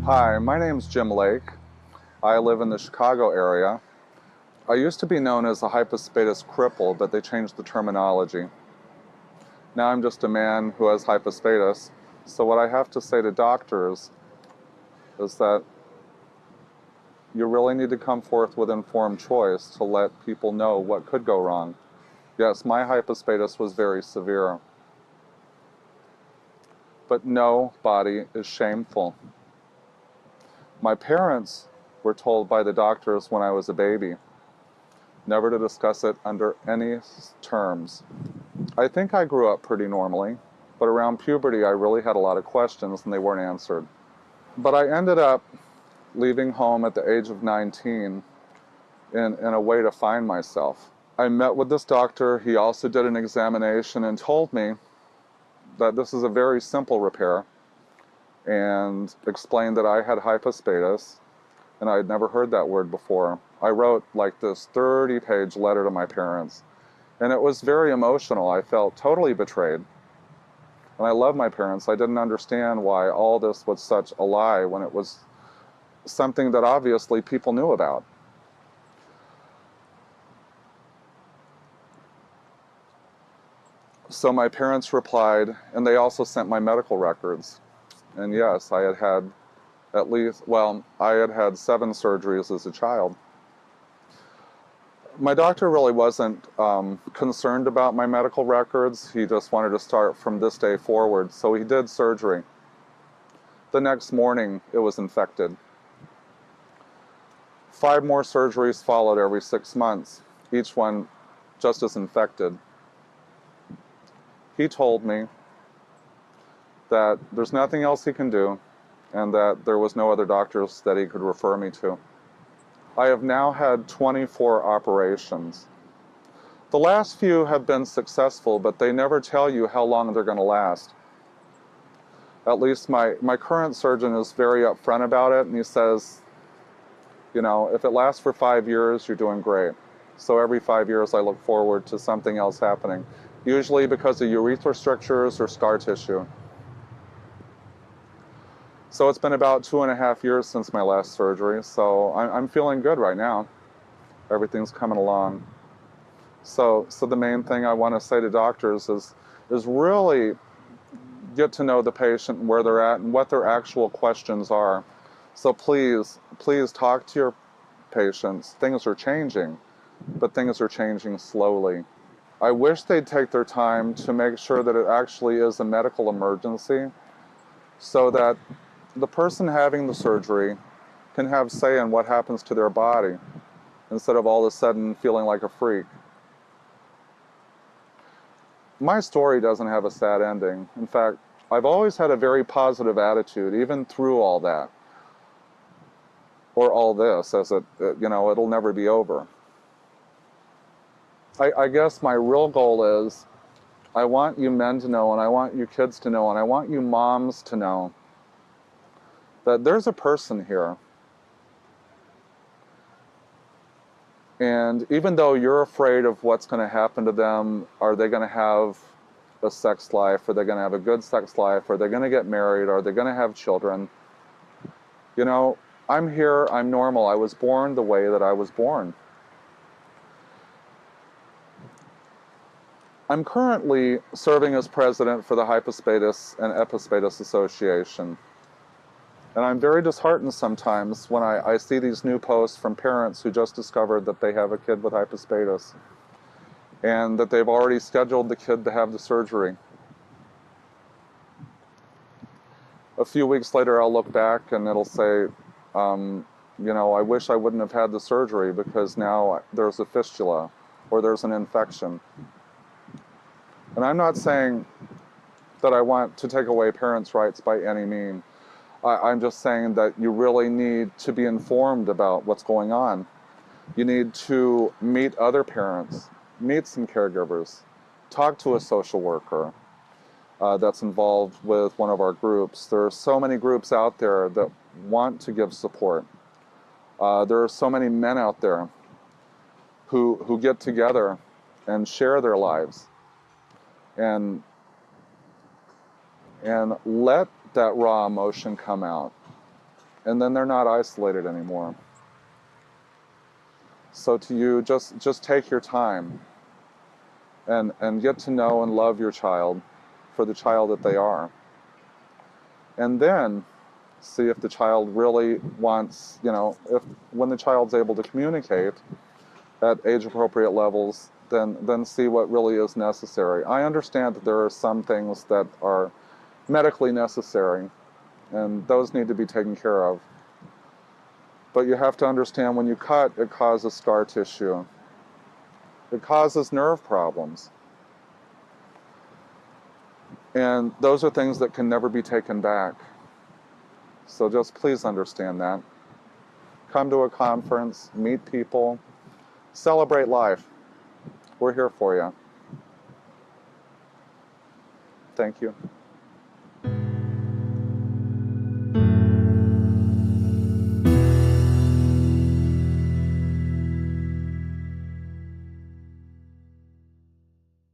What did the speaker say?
Hi, my name's Jim Lake. I live in the Chicago area. I used to be known as a hypospatus cripple, but they changed the terminology. Now I'm just a man who has hypospatus. So what I have to say to doctors is that you really need to come forth with informed choice to let people know what could go wrong. Yes, my hypospatus was very severe. But no body is shameful. My parents were told by the doctors when I was a baby never to discuss it under any terms. I think I grew up pretty normally, but around puberty I really had a lot of questions and they weren't answered. But I ended up leaving home at the age of 19 in a way to find myself. I met with this doctor. He also did an examination and told me that this is a very simple repair and explained that I had hypospatus, and I had never heard that word before. I wrote like this 30-page letter to my parents, and it was very emotional. I felt totally betrayed. And I love my parents. I didn't understand why all this was such a lie when it was something that obviously people knew about. So my parents replied, and they also sent my medical records. And yes, I had had I had had 7 surgeries as a child. My doctor really wasn't concerned about my medical records. He just wanted to start from this day forward. So he did surgery. The next morning, it was infected. 5 more surgeries followed every 6 months, each one just as infected. He told me that there's nothing else he can do and that there was no other doctors that he could refer me to. I have now had 24 operations. The last few have been successful, but they never tell you how long they're going to last. At least my current surgeon is very upfront about it, and he says, you know, if it lasts for 5 years, you're doing great. So every 5 years I look forward to something else happening, usually because of urethral strictures or scar tissue. So it's been about 2.5 years since my last surgery, so I'm feeling good right now. Everything's coming along. So the main thing I want to say to doctors is really get to know the patient and where they're at and what their actual questions are. So please talk to your patients. Things are changing, but things are changing slowly. I wish they'd take their time to make sure that it actually is a medical emergency so that the person having the surgery can have say in what happens to their body instead of all of a sudden feeling like a freak. My story doesn't have a sad ending. In fact, I've always had a very positive attitude, even through all that. Or all this, as it'll never be over. I guess my real goal is, I want you men to know, and I want you kids to know, and I want you moms to know that there's a person here. And even though you're afraid of what's going to happen to them, are they going to have a sex life? Are they going to have a good sex life? Are they going to get married? Are they going to have children? You know, I'm here, I'm normal. I was born the way that I was born. I'm currently serving as president for the Hypospatus and Epispatus Association. And I'm very disheartened sometimes when I see these new posts from parents who just discovered that they have a kid with hypospatus and that they've already scheduled the kid to have the surgery. A few weeks later, I'll look back and it'll say, I wish I wouldn't have had the surgery because now there's a fistula or there's an infection. And I'm not saying that I want to take away parents' rights by any means. I'm just saying that you really need to be informed about what's going on. You need to meet other parents, meet some caregivers, talk to a social worker that's involved with one of our groups. There are so many groups out there that want to give support. There are so many men out there who get together and share their lives and let that raw emotion come out. and then they're not isolated anymore. So to you, just take your time and get to know and love your child for the child that they are. And then see if the child really wants, if when the child's able to communicate at age-appropriate levels, then see what really is necessary. I understand that there are some things that are medically necessary, and those need to be taken care of. But you have to understand when you cut, it causes scar tissue. It causes nerve problems. And those are things that can never be taken back. So just please understand that. Come to a conference, meet people, celebrate life. We're here for you. Thank you.